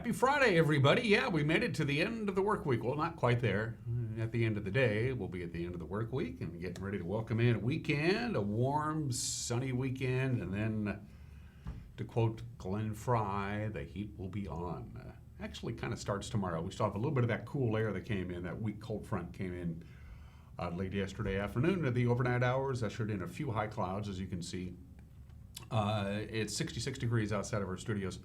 Happy Friday, everybody. Yeah, we made it to the end of the work week. Well, not quite there. At the end of the day, we'll be at the end of the work week and getting ready to welcome in a weekend, a warm, sunny weekend, and then, to quote Glenn Fry, the heat will be on. Actually, kind of starts tomorrow. We still have a little bit of that cool air that came in, that weak cold front came in late yesterday afternoon at the overnight hours. Ushered in a few high clouds, as you can see. It's 66 degrees outside of our studios.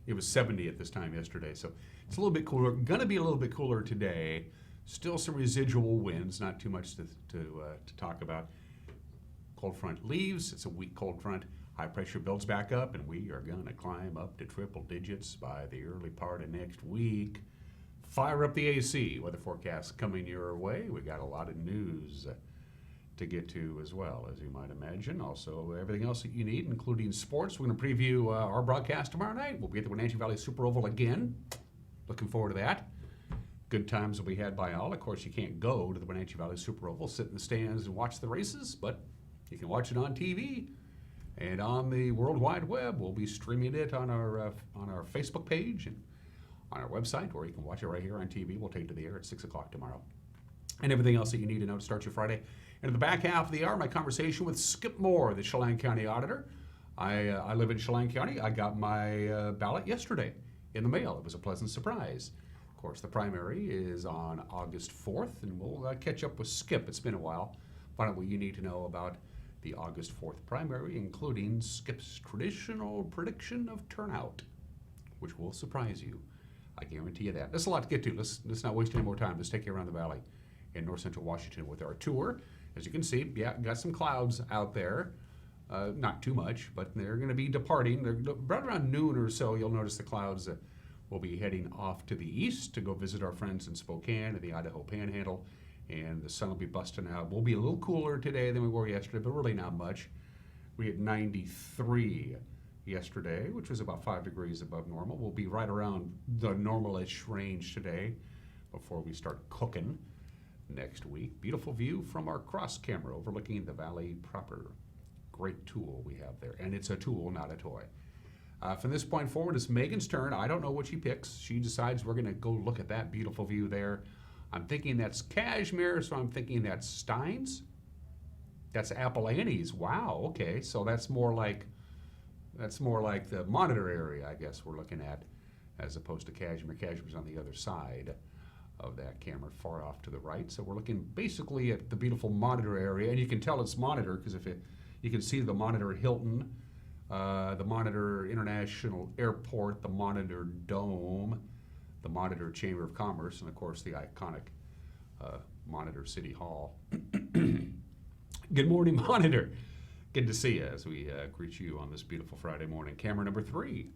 It was 70 at this time yesterday, so it's a little bit cooler. Going to be a little bit cooler today. Still some residual winds, not too much to talk about. Cold front leaves. It's a weak cold front. High pressure builds back up, and we are going to climb up to triple digits by the early part of next week. Fire up the AC. Weather forecast coming your way. We got a lot of news to get to as well, as you might imagine. Also, everything else that you need, including sports. We're going to preview our broadcast tomorrow night. We'll be at the Wenatchee Valley Super Oval again. Looking forward to that. Good times will be had by all. Of course, you can't go to the Wenatchee Valley Super Oval, sit in the stands and watch the races, but you can watch it on TV and on the World Wide Web. We'll be streaming it on our Facebook page and on our website, or you can watch it right here on TV. We'll take it to the air at 6 o'clock tomorrow. And everything else that you need to know to start your Friday. And in the back half of the hour, my conversation with Skip Moore, the Chelan County Auditor. I live in Chelan County. I got my ballot yesterday in the mail. It was a pleasant surprise. Of course, the primary is on August 4th, and we'll catch up with Skip. It's been a while. Find out what you need to know about the August 4th primary, including Skip's traditional prediction of turnout, which will surprise you. I guarantee you that. There's a lot to get to. Let's not waste any more time. Let's take you around the valley in north central Washington with our tour. As you can see, yeah, got some clouds out there. Not too much, but they're going to be departing. They're right around noon or so. You'll notice the clouds will be heading off to the east to go visit our friends in Spokane and the Idaho Panhandle, and the sun will be busting out. We'll be a little cooler today than we were yesterday, but really not much. We had 93 yesterday, which was about 5 degrees above normal. We'll be right around the normal-ish range today before we start cooking next week. Beautiful view from our cross camera overlooking the valley proper. Great tool we have there, and it's a tool, not a toy. From this point forward, it's Megan's turn. I don't know what she picks. She decides we're going to go look at that beautiful view there. I'm thinking that's Cashmere, so I'm thinking that's Steins. That's Apple Annie's. Wow, okay, so that's more like the Monitor area, I guess we're looking at, as opposed to Cashmere. Cashmere's on the other side of that camera, far off to the right. So we're looking basically at the beautiful Monitor area, and you can tell it's Monitor because you can see the Monitor Hilton, the Monitor International Airport, the Monitor Dome, the Monitor Chamber of Commerce, and of course the iconic Monitor City Hall. Good morning, Monitor. Good to see you as we greet you on this beautiful Friday morning. Camera number 3.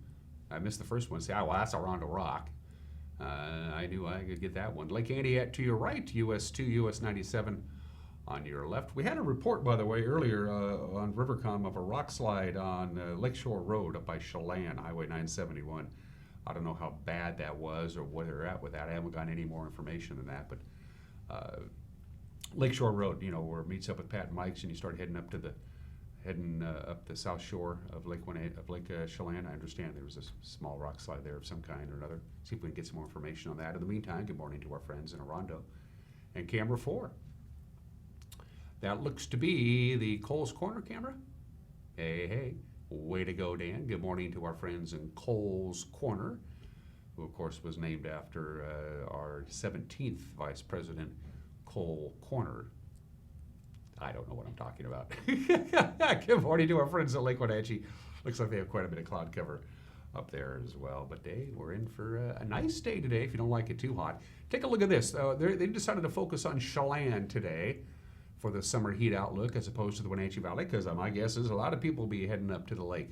I missed the first one. Say, well, that's around a rock. I knew I could get that one. Lake Antioch to your right, US 2, US 97 on your left. We had a report, by the way, earlier on Rivercom of a rock slide on Lakeshore Road up by Chelan, Highway 971. I don't know how bad that was or where they're at with that. I haven't gotten any more information than that, but Lakeshore Road, you know, where it meets up with Pat and Mike's, and you start heading up the south shore of Lake Chelan. I understand there was a small rock slide there of some kind or another. See if we can get some more information on that. In the meantime, good morning to our friends in Orondo. And camera 4. That looks to be the Cole's Corner camera. Hey, way to go, Dan. Good morning to our friends in Cole's Corner, who of course was named after our 17th Vice President, Cole Corner. I don't know what I'm talking about. Good morning to our friends at Lake Wenatchee. Looks like they have quite a bit of cloud cover up there as well. But hey, we're in for a nice day today if you don't like it too hot. Take a look at this. They decided to focus on Chelan today for the summer heat outlook as opposed to the Wenatchee Valley, because my guess is a lot of people will be heading up to the lake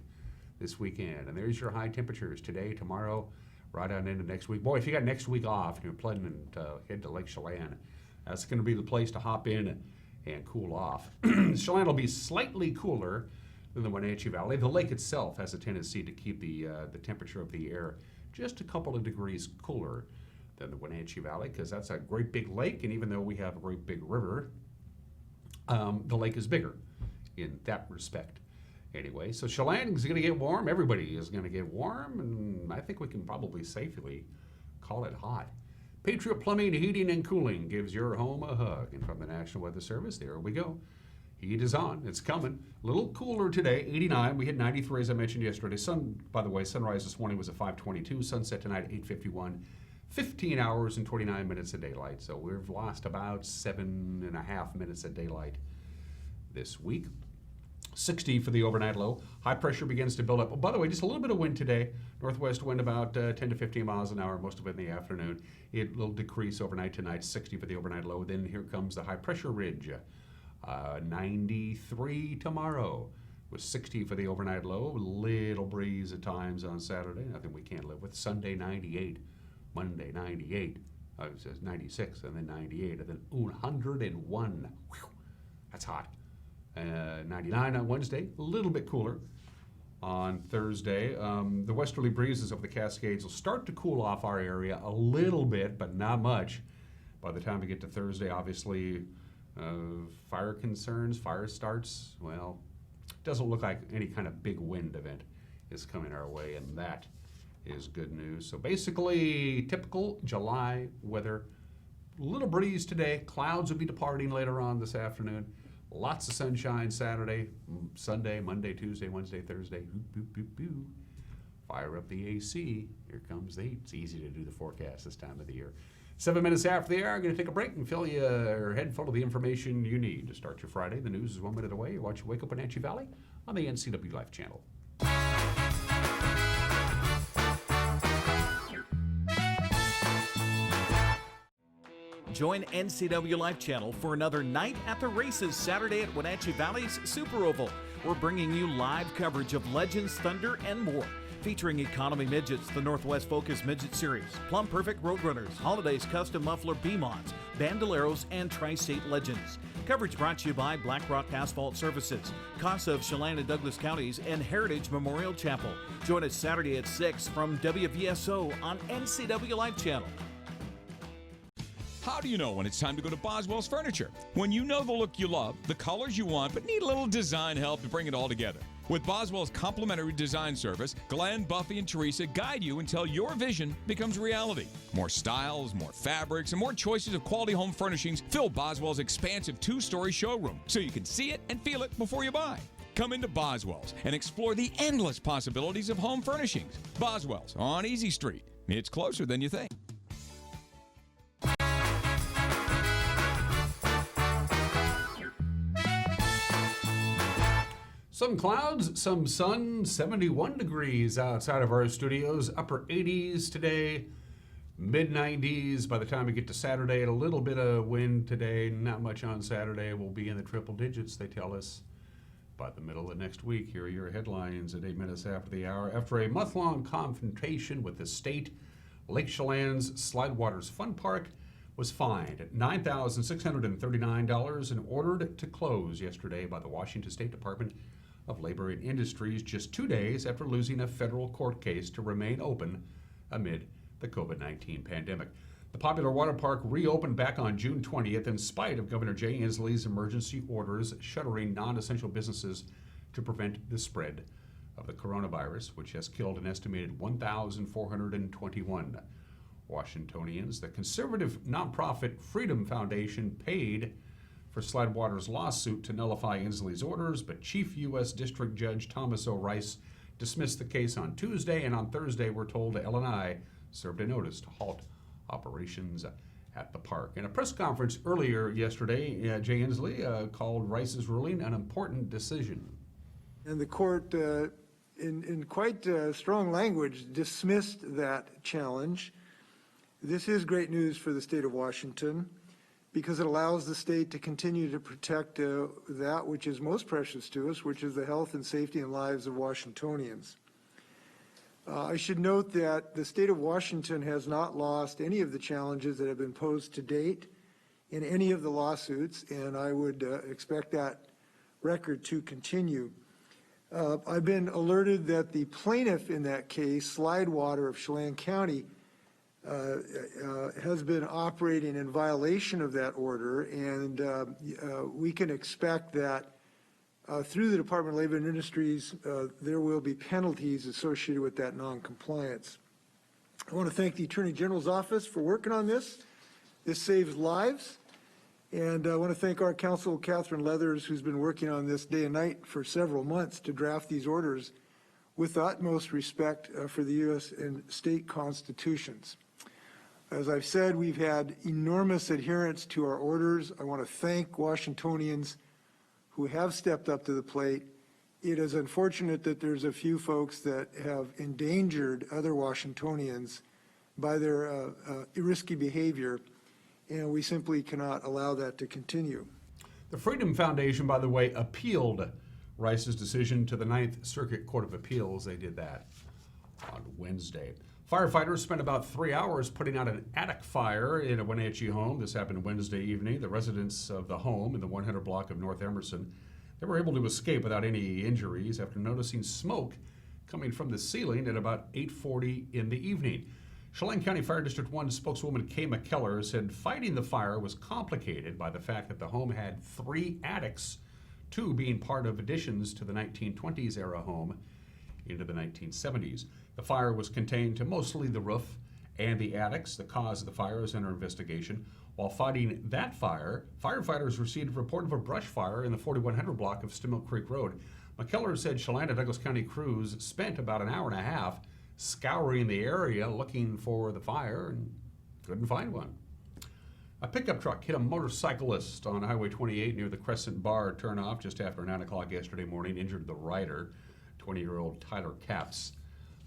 this weekend. And there's your high temperatures today, tomorrow, right on into next week. Boy, if you got next week off and you're planning to head to Lake Chelan, that's going to be the place to hop in and cool off. Chelan will be slightly cooler than the Wenatchee Valley. The lake itself has a tendency to keep the temperature of the air just a couple of degrees cooler than the Wenatchee Valley, because that's a great big lake, and even though we have a great big river, the lake is bigger in that respect. Anyway, so Chelan's going to get warm. Everybody is going to get warm, and I think we can probably safely call it hot. Patriot Plumbing, Heating, and Cooling gives your home a hug. And from the National Weather Service, there we go. Heat is on. It's coming. A little cooler today, 89. We hit 93, as I mentioned yesterday. Sun, by the way, sunrise this morning was at 5:22. Sunset tonight at 8:51. 15 hours and 29 minutes of daylight. So we've lost about 7.5 minutes of daylight this week. 60 for the overnight low. High pressure begins to build up. Oh, by the way, just a little bit of wind today. Northwest wind about 10 to 15 miles an hour, most of it in the afternoon. It will decrease overnight tonight, 60 for the overnight low. Then here comes the high pressure ridge. 93 tomorrow with 60 for the overnight low. Little breeze at times on Saturday. Nothing we can't live with. Sunday, 98. Monday, 98. It says 96 and then 98 and then 101. Whew, that's hot. 99 on Wednesday, a little bit cooler on Thursday. The westerly breezes over the Cascades will start to cool off our area a little bit, but not much. By the time we get to Thursday, obviously, fire concerns, fire starts, well, doesn't look like any kind of big wind event is coming our way, and that is good news. So basically, typical July weather. Little breeze today. Clouds will be departing later on this afternoon. Lots of sunshine Saturday, Sunday, Monday, Tuesday, Wednesday, Thursday. Fire up the AC. Here comes the heat. It's easy to do the forecast this time of the year. 7 minutes after the hour, I'm going to take a break and fill your head full of the information you need to start your Friday. The news is 1 minute away. You watch Wake Up Wenatchee Valley on the NCW Life channel. Join NCW Life Channel for another Night at the Races Saturday at Wenatchee Valley's Super Oval. We're bringing you live coverage of Legends, Thunder, and more. Featuring Economy Midgets, the Northwest Focus Midget Series, Plum Perfect Roadrunners, Holidays Custom Muffler B-Mods, Bandoleros, and Tri-State Legends. Coverage brought to you by Black Rock Asphalt Services, CASA of Chelan and Douglas Counties, and Heritage Memorial Chapel. Join us Saturday at 6 from WVSO on NCW Life Channel. How do you know when it's time to go to Boswell's Furniture? When you know the look you love, the colors you want, but need a little design help to bring it all together. With Boswell's complimentary design service, Glenn, Buffy, and Teresa guide you until your vision becomes reality. More styles, more fabrics, and more choices of quality home furnishings fill Boswell's expansive 2-story showroom so you can see it and feel it before you buy. Come into Boswell's and explore the endless possibilities of home furnishings. Boswell's on Easy Street. It's closer than you think. Some clouds, some sun, 71 degrees outside of our studios, upper 80s today, mid 90s by the time we get to Saturday. A little bit of wind today, not much on Saturday. We'll be in the triple digits, they tell us. By the middle of next week, here are your headlines at 8 minutes after the hour. After a month-long confrontation with the state, Lake Chelan's Slidewaters Fun Park was fined at $9,639 and ordered to close yesterday by the Washington State Department of Labor and Industries just 2 days after losing a federal court case to remain open amid the COVID-19 pandemic. The popular water park reopened back on June 20th in spite of Governor Jay Inslee's emergency orders shuttering non-essential businesses to prevent the spread of the coronavirus, which has killed an estimated 1,421 Washingtonians. The conservative nonprofit Freedom Foundation paid for Slidewaters' lawsuit to nullify Inslee's orders, but Chief U.S. District Judge Thomas O. Rice dismissed the case on Tuesday, and on Thursday, we're told L&I served a notice to halt operations at the park. In a press conference earlier yesterday, Jay Inslee called Rice's ruling an important decision. And the court, in quite strong language, dismissed that challenge. This is great news for the state of Washington because it allows the state to continue to protect that which is most precious to us, which is the health and safety and lives of Washingtonians. I should note that the state of Washington has not lost any of the challenges that have been posed to date in any of the lawsuits, and I would expect that record to continue. I've been alerted that the plaintiff in that case, Slidewater of Chelan County, has been operating in violation of that order, and we can expect that through the Department of Labor and Industries, there will be penalties associated with that noncompliance. I want to thank the Attorney General's office for working on this. This saves lives. And I want to thank our counsel, Catherine Leathers, who's been working on this day and night for several months to draft these orders with the utmost respect for the U.S. and state constitutions. As I've said, we've had enormous adherence to our orders. I want to thank Washingtonians who have stepped up to the plate. It is unfortunate that there's a few folks that have endangered other Washingtonians by their risky behavior, and we simply cannot allow that to continue. The Freedom Foundation, by the way, appealed Rice's decision to the Ninth Circuit Court of Appeals. They did that on Wednesday. Firefighters spent about 3 hours putting out an attic fire in a Wenatchee home. This happened Wednesday evening. The residents of the home in the 100 block of North Emerson, they were able to escape without any injuries after noticing smoke coming from the ceiling at about 8:40 in the evening. Chelan County Fire District 1 spokeswoman Kay McKellar said fighting the fire was complicated by the fact that the home had 3 attics, 2 being part of additions to the 1920s era home into the 1970s. The fire was contained to mostly the roof and the attics. The cause of the fire is under investigation. While fighting that fire, firefighters received a report of a brush fire in the 4100 block of Stimmel Creek Road. McKellar said Chelan and Douglas County crews spent about an hour and a half scouring the area looking for the fire and couldn't find one. A pickup truck hit a motorcyclist on Highway 28 near the Crescent Bar turnoff just after 9 o'clock yesterday morning, injured the rider, 20-year-old Tyler Capps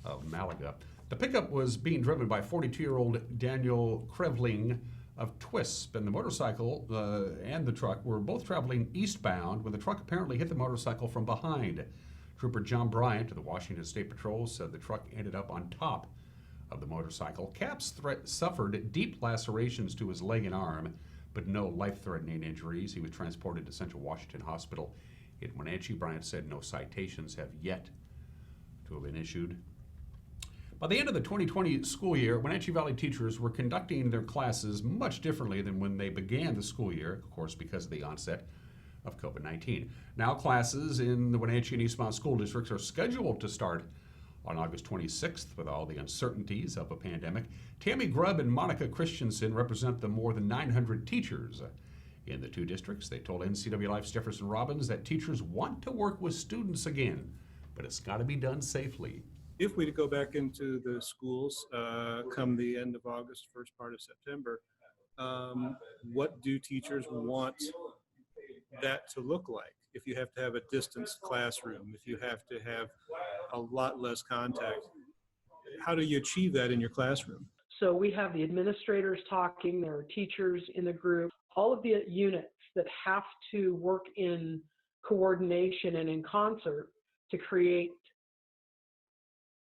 of Malaga. The pickup was being driven by 42-year-old Daniel Krevling of Twisp, and the motorcycle and the truck were both traveling eastbound when the truck apparently hit the motorcycle from behind. Trooper John Bryant of the Washington State Patrol said the truck ended up on top of the motorcycle. Capps suffered deep lacerations to his leg and arm, but no life-threatening injuries. He was transported to Central Washington Hospital in Wenatchee. Bryant said no citations have yet to have been issued. By the end of the 2020 school year, Wenatchee Valley teachers were conducting their classes much differently than when they began the school year, of course, because of the onset of COVID-19. Now classes in the Wenatchee and Eastmont school districts are scheduled to start on August 26th with all the uncertainties of a pandemic. Tammy Grubb and Monica Christensen represent the more than 900 teachers in the 2 districts. They told NCW Life's Jefferson Robbins that teachers want to work with students again, but it's got to be done safely. If we go back into the schools come the end of August, first part of September, what do teachers want that to look like? If you have to have a distanced classroom, if you have to have a lot less contact, how do you achieve that in your classroom? So we have the administrators talking, there are teachers in the group, all of the units that have to work in coordination and in concert to create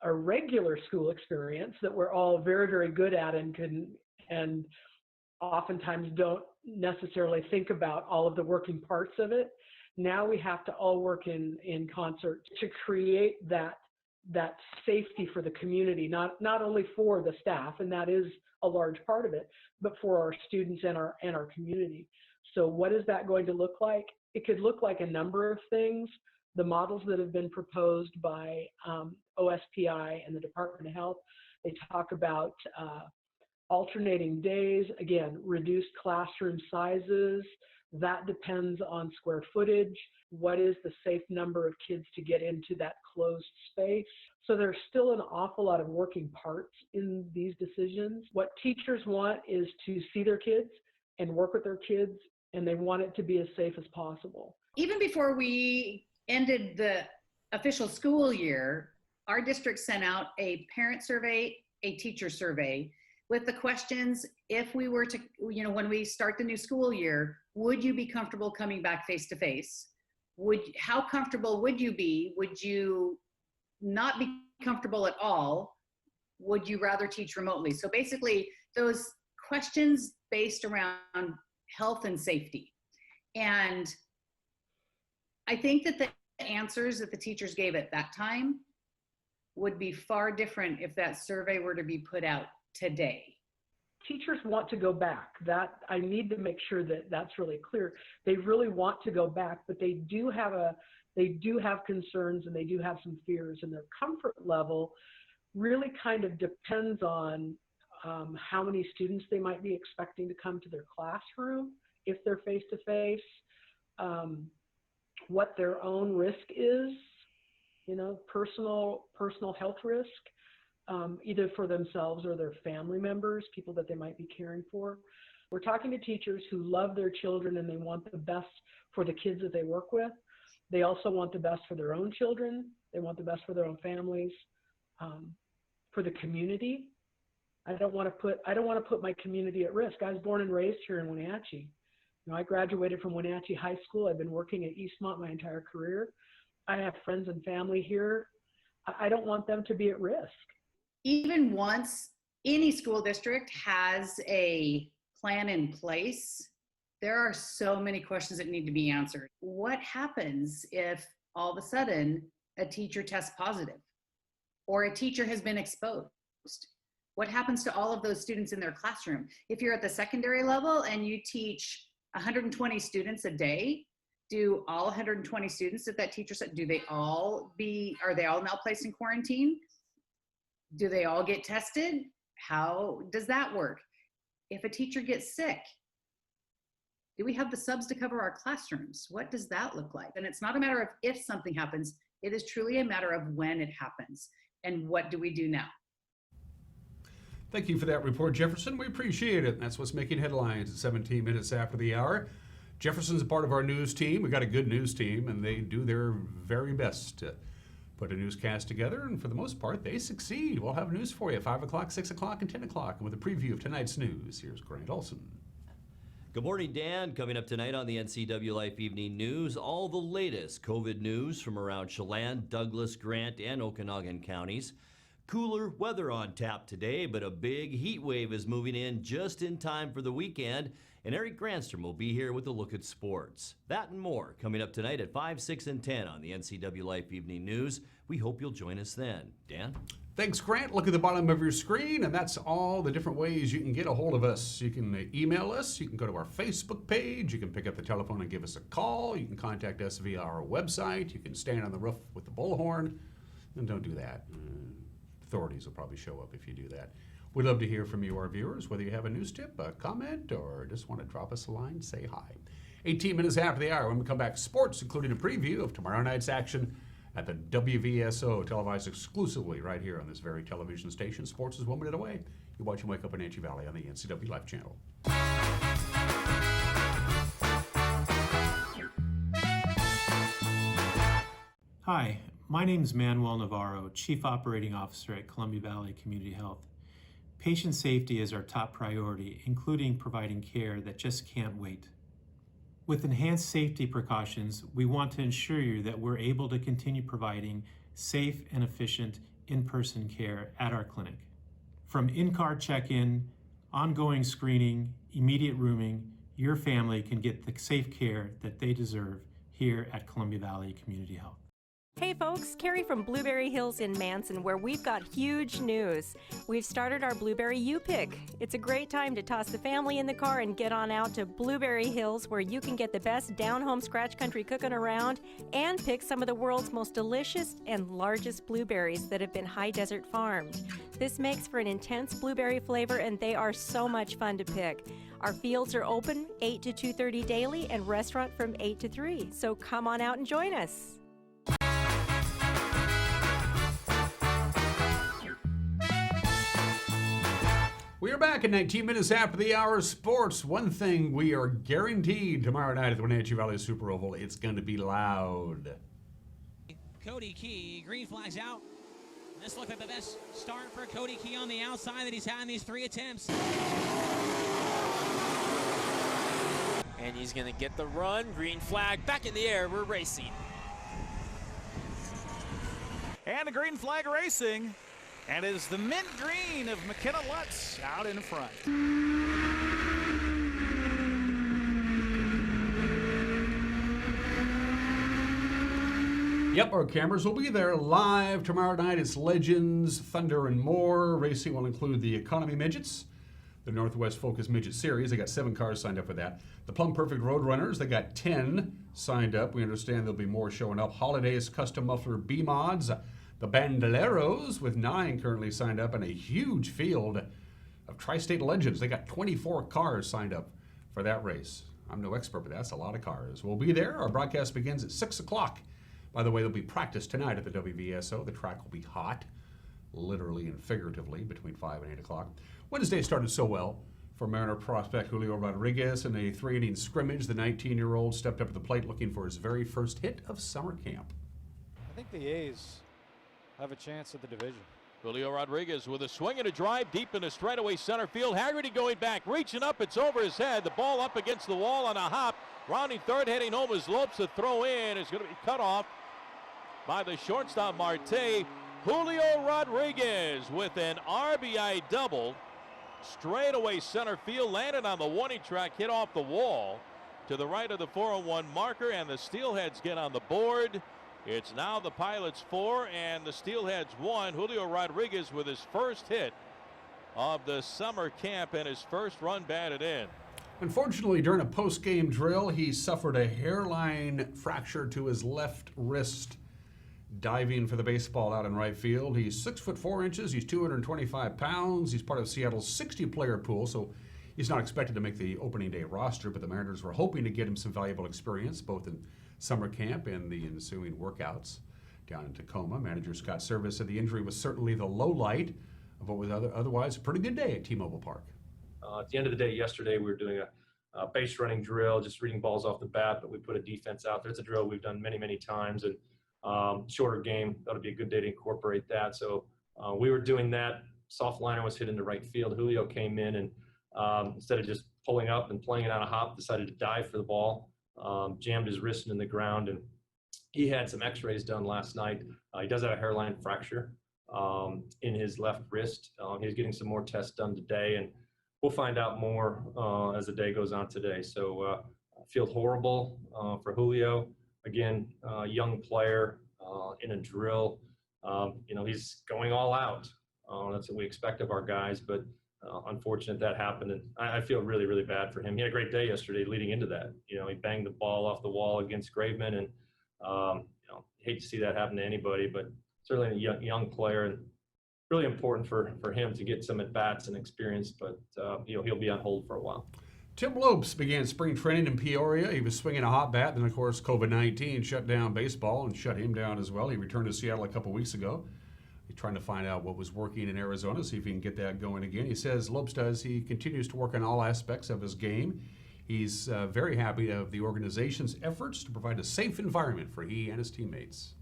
a regular school experience that we're all very, very good at and oftentimes don't necessarily think about all of the working parts of it. Now we have to all work in concert to create that safety for the community, not only for the staff, and that is a large part of it, but for our students and our community. So what is that going to look like? It could look like a number of things. The models that have been proposed by OSPI and the Department of Health, they talk about alternating days, again, reduced classroom sizes. That depends on square footage. What is the safe number of kids to get into that closed space? So there's still an awful lot of working parts in these decisions. What teachers want is to see their kids and work with their kids, and they want it to be as safe as possible. Even before we ended the official school year, our district sent out a parent survey, a teacher survey with the questions, if we were to, when we start the new school year, would you be comfortable coming back face to face? How comfortable would you be? Would you not be comfortable at all? Would you rather teach remotely? So basically those questions based around health and safety. And I think that the answers that the teachers gave at that time would be far different if that survey were to be put out today. Teachers want to go back. That I need to make sure that that's really clear. They really want to go back, but they do have a they do have concerns and they do have some fears, and their comfort level really kind of depends on how many students they might be expecting to come to their classroom if they're face-to-face, what their own risk is, personal health risk, either for themselves or their family members, people that they might be caring for. We're talking to teachers who love their children and they want the best for the kids that they work with. They also want the best for their own children. They want the best for their own families, for the community. I don't want to put my community at risk. I was born and raised here in Wenatchee. I graduated from Wenatchee High School. I've been working at Eastmont my entire career. I have friends and family here. I don't want them to be at risk. Even once any school district has a plan in place, there are so many questions that need to be answered. What happens if all of a sudden a teacher tests positive or a teacher has been exposed? What happens to all of those students in their classroom? If you're at the secondary level and you teach 120 students a day, do all 120 students that teacher said, are they all now placed in quarantine? Do they all get tested? How does that work? If a teacher gets sick, do we have the subs to cover our classrooms? What does that look like? And it's not a matter of if something happens, it is truly a matter of when it happens. And what do we do now? Thank you for that report, Jefferson. We appreciate it. That's what's making headlines at 17 minutes after the hour. Jefferson's a part of our news team. We've got a good news team, and they do their very best to put a newscast together, and for the most part, they succeed. We'll have news for you at 5 o'clock, 6 o'clock, and 10 o'clock. And with a preview of tonight's news, here's Grant Olson. Good morning, Dan. Coming up tonight on the NCW Life Evening News, all the latest COVID news from around Chelan, Douglas, Grant, and Okanagan counties. Cooler weather on tap today, but a big heat wave is moving in just in time for the weekend. And Eric Granstrom will be here with a look at sports. That and more coming up tonight at 5, 6, and 10 on the NCW Life Evening News. We hope you'll join us then. Dan? Thanks, Grant. Look at the bottom of your screen, and that's all the different ways you can get a hold of us. You can email us. You can go to our Facebook page. You can pick up the telephone and give us a call. You can contact us via our website. You can stand on the roof with the bullhorn. And don't do that. Authorities will probably show up if you do that. We'd love to hear from you, our viewers, whether you have a news tip, a comment, or just want to drop us a line, say hi. 18 minutes after the hour, when we come back, sports, including a preview of tomorrow night's action at the WVSO, televised exclusively right here on this very television station. Sports is 1 minute away. You're watching Wake Up in Wenatchee Valley on the NCW Life channel. Hi, my name is Manuel Navarro, Chief Operating Officer at Columbia Valley Community Health. Patient safety is our top priority, including providing care that just can't wait. With enhanced safety precautions, we want to ensure you that we're able to continue providing safe and efficient in-person care at our clinic. From in-car check-in, ongoing screening, immediate rooming, your family can get the safe care that they deserve here at Columbia Valley Community Health. Hey folks, Carrie from Blueberry Hills in Manson, where we've got huge news. We've started our Blueberry U-Pick. It's a great time to toss the family in the car and get on out to Blueberry Hills, where you can get the best down-home scratch country cooking around and pick some of the world's most delicious and largest blueberries that have been high desert farmed. This makes for an intense blueberry flavor, and they are so much fun to pick. Our fields are open 8 to 2:30 daily and restaurant from 8 to 3, so come on out and join us. We are back at 19 minutes after the hour. Sports. One thing we are guaranteed tomorrow night at the Wenatchee Valley Super Oval, it's going to be loud. Cody Key, green flags out. This looked like the best start for Cody Key on the outside that he's had in these 3 attempts. And he's going to get the run. Green flag back in the air. We're racing. And the green flag racing. And it is the mint green of McKenna Lutz out in front. Yep, our cameras will be there live tomorrow night. It's Legends, Thunder, and more. Racing will include the Economy Midgets, the Northwest Focus Midget Series. They got 7 cars signed up for that. The Plum Perfect Road Runners, they got 10 signed up. We understand there'll be more showing up. Holidays Custom Muffler B-Mods. The Bandoleros with 9 currently signed up, and a huge field of Tri-State Legends. They got 24 cars signed up for that race. I'm no expert, but that's a lot of cars. We'll be there. Our broadcast begins at 6 o'clock. By the way, there'll be practice tonight at the WVSO. The track will be hot, literally and figuratively, between 5 and 8 o'clock. Wednesday started so well for Mariner prospect Julio Rodriguez. In a 3-inning scrimmage, the 19-year-old stepped up to the plate looking for his very first hit of summer camp. I think the A's have a chance at the division. Julio Rodriguez with a swing and a drive deep into straightaway center field. Haggerty going back, reaching up. It's over his head. The ball up against the wall on a hop. Rounding third, heading home is Lopes. The throw in is going to be cut off by the shortstop Marte. Julio Rodriguez with an RBI double. Straightaway center field, landed on the warning track, hit off the wall to the right of the 401 marker, and the Steelheads get on the board. It's now the Pilots 4 and the Steelheads 1. Julio Rodriguez with his first hit of the summer camp and his first run batted in. Unfortunately, during a post-game drill, he suffered a hairline fracture to his left wrist diving for the baseball out in right field. He's 6'4". He's 225 pounds. He's part of Seattle's 60-player pool, so he's not expected to make the opening day roster, but the Mariners were hoping to get him some valuable experience, both in summer camp and the ensuing workouts down in Tacoma. Manager Scott Service said the injury was certainly the low light of what was otherwise a pretty good day at T-Mobile Park. At the end of the day yesterday, we were doing a base running drill, just reading balls off the bat, but we put a defense out there. It's a drill we've done many, many times, and shorter game, that'll be a good day to incorporate that. So we were doing that. Soft liner was hit into right field. Julio came in and instead of just pulling up and playing it on a hop, decided to dive for the ball, jammed his wrist in the ground, and he had some x-rays done last night. He does have a hairline fracture in his left wrist. He's getting some more tests done today, and we'll find out more as the day goes on today. So I feel horrible for Julio. Again, young player in a drill. He's going all out. That's what we expect of our guys, but unfortunate that happened. And I feel really, really bad for him. He had a great day yesterday leading into that. He banged the ball off the wall against Graveman, and hate to see that happen to anybody, but certainly a young player, and really important for him to get some at-bats and experience, but he'll be on hold for a while. Tim Lopes began spring training in Peoria. He was swinging a hot bat, then of course COVID-19 shut down baseball and shut him down as well. He returned to Seattle a couple weeks ago. He's trying to find out what was working in Arizona, see if he can get that going again. He says Lopes does. He continues to work on all aspects of his game. He's very happy of the organization's efforts to provide a safe environment for he and his teammates.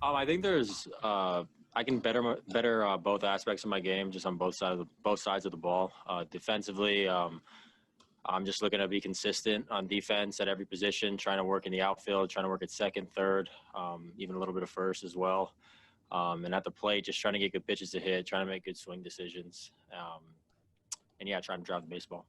I think there's I can better both aspects of my game, just on both sides of the ball. Defensively, I'm just looking to be consistent on defense at every position, trying to work in the outfield, trying to work at second, third, even a little bit of first as well. And at the plate, just trying to get good pitches to hit, trying to make good swing decisions. And yeah, trying to drive the baseball.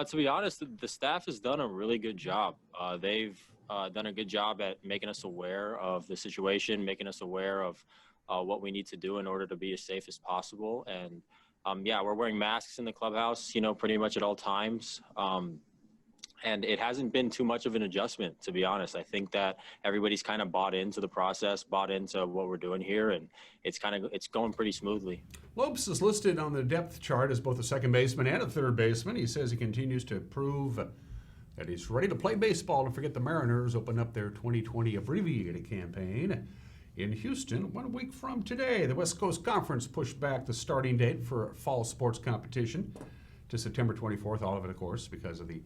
To be honest, the staff has done a really good job. They've done a good job at making us aware of the situation, making us aware of what we need to do in order to be as safe as possible. And yeah, we're wearing masks in the clubhouse, pretty much at all times. And it hasn't been too much of an adjustment, to be honest. I think that everybody's kind of bought into the process, bought into what we're doing here, and it's going pretty smoothly. Lopes is listed on the depth chart as both a second baseman and a third baseman. He says he continues to prove that he's ready to play baseball. Don't forget the Mariners open up their 2020 abbreviated campaign in Houston 1 week from today. The West Coast Conference pushed back the starting date for fall sports competition to September 24th, all of it, of course, because of the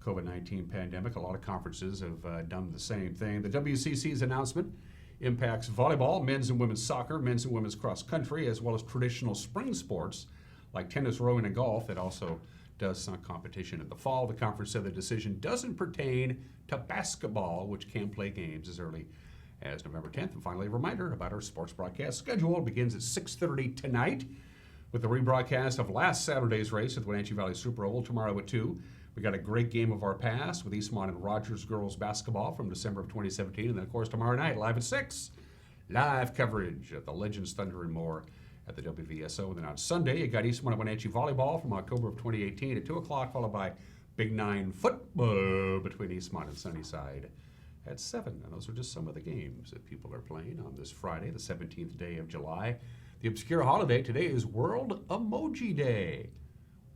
COVID-19 pandemic. A lot of conferences have done the same thing. The WCC's announcement impacts volleyball, men's and women's soccer, men's and women's cross country, as well as traditional spring sports like tennis, rowing, and golf. It also does some competition in the fall. The conference said the decision doesn't pertain to basketball, which can play games as early as November 10th. And finally, a reminder about our sports broadcast schedule. It begins at 6:30 tonight with the rebroadcast of last Saturday's race at the Wenatchee Valley Super Oval. Tomorrow at 2. We got a great game of our past with Eastmont and Rogers girls basketball from December of 2017. And then, of course, tomorrow night, live at 6, live coverage of the Legends, Thunder, and more at the WVSO. And then on Sunday, you got Eastmont and Wenatchee volleyball from October of 2018 at 2 o'clock, followed by Big 9 football between Eastmont and Sunnyside at 7. And those are just some of the games that people are playing on this Friday, the 17th day of July. The obscure holiday today is World Emoji Day.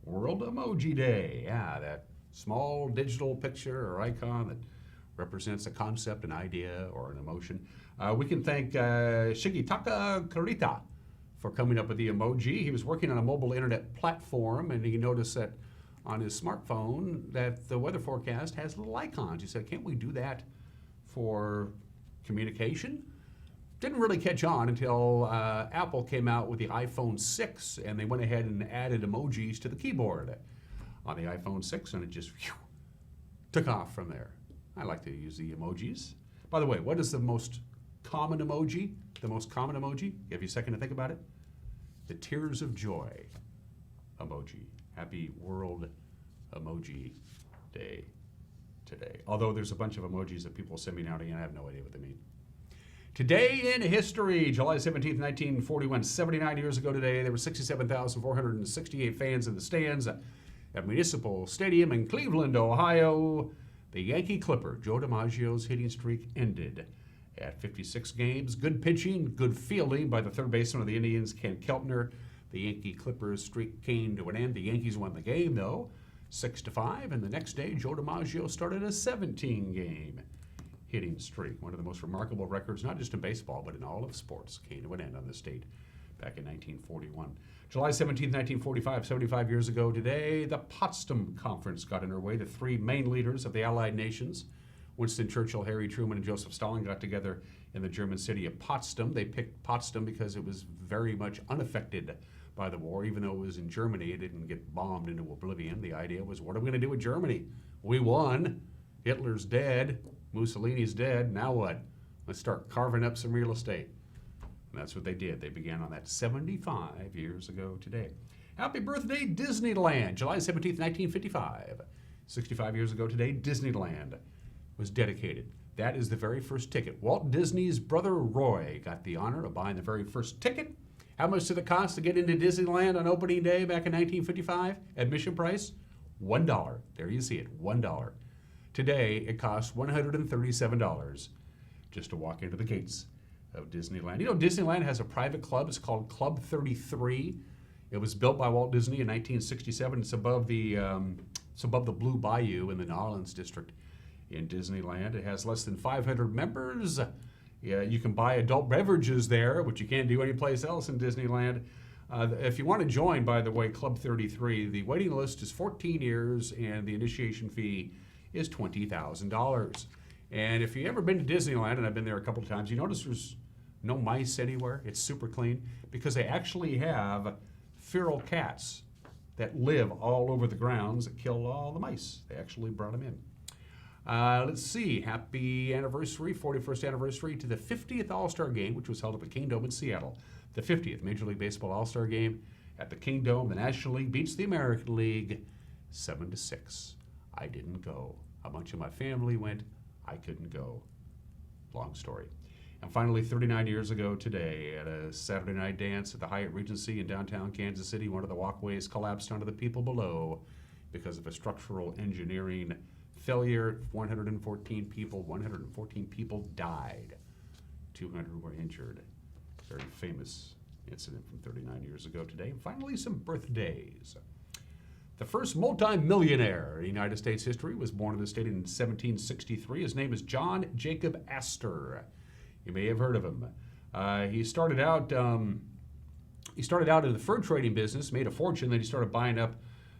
World Emoji Day. Yeah, that small digital picture or icon that represents a concept, an idea, or an emotion. We can thank Shigitaka Kurita for coming up with the emoji. He was working on a mobile internet platform, and he noticed that on his smartphone that the weather forecast has little icons. He said, can't we do that for communication? Didn't really catch on until Apple came out with the iPhone 6, and they went ahead and added emojis to the keyboard on the iPhone 6, and it just took off from there. I like to use the emojis. By the way, what is the most common emoji? The most common emoji? Give you a second to think about it. The tears of joy emoji. Happy World Emoji Day today. Although there's a bunch of emojis that people send me now, and I have no idea what they mean. Today in history, July 17th, 1941, 79 years ago today, there were 67,468 fans in the stands at Municipal Stadium in Cleveland, Ohio. The Yankee Clipper, Joe DiMaggio's hitting streak ended at 56 games. Good pitching, good fielding by the third baseman of the Indians, Ken Keltner. The Yankee Clippers streak came to an end. The Yankees won the game, though, 6-5. And the next day, Joe DiMaggio started a 17-game hitting streak. One of the most remarkable records, not just in baseball, but in all of sports, came to an end on this date back in 1941. July 17, 1945, 75 years ago today, the Potsdam Conference got underway. The three main leaders of the Allied nations, Winston Churchill, Harry Truman, and Joseph Stalin, got together in the German city of Potsdam. They picked Potsdam because it was very much unaffected by the war. Even though it was in Germany, it didn't get bombed into oblivion. The idea was, what are we going to do with Germany? We won. Hitler's dead. Mussolini's dead. Now what? Let's start carving up some real estate. And that's what they did. They began on that 75 years ago today. Happy birthday, Disneyland. July 17th, 1955. 65 years ago today, Disneyland was dedicated. That is the very first ticket. Walt Disney's brother Roy got the honor of buying the very first ticket. How much did it cost to get into Disneyland on opening day back in 1955? Admission price? $1. There you see it, $1. Today, it costs $137 just to walk into the gates of Disneyland. You know, Disneyland has a private club. It's called Club 33. It was built by Walt Disney in 1967. It's above the Blue Bayou in the New Orleans district in Disneyland. It has less than 500 members. Yeah, you can buy adult beverages there, which you can't do anyplace else in Disneyland. If you want to join, by the way, Club 33, the waiting list is 14 years and the initiation fee is $20,000. And if you've ever been to Disneyland, and I've been there a couple of times, you notice there's no mice anywhere. It's super clean because they actually have feral cats that live all over the grounds that kill all the mice. They actually brought them in. Let's see, happy anniversary, 41st anniversary to the 50th All-Star Game, which was held at the Kingdome in Seattle. The 50th Major League Baseball All-Star Game at the Kingdome. The National League beats the American League 7-6. I didn't go. A bunch of my family went. I couldn't go. Long story. And finally, 39 years ago today, at a Saturday night dance at the Hyatt Regency in downtown Kansas City, one of the walkways collapsed onto the people below because of a structural engineering failure. 114 people died. 200 were injured. Very famous incident from 39 years ago today. And finally, some birthdays. The first multi-millionaire in United States history was born in the state in 1763. His name is John Jacob Astor. You may have heard of him. He started out in the fur trading business, made a fortune, then he started buying up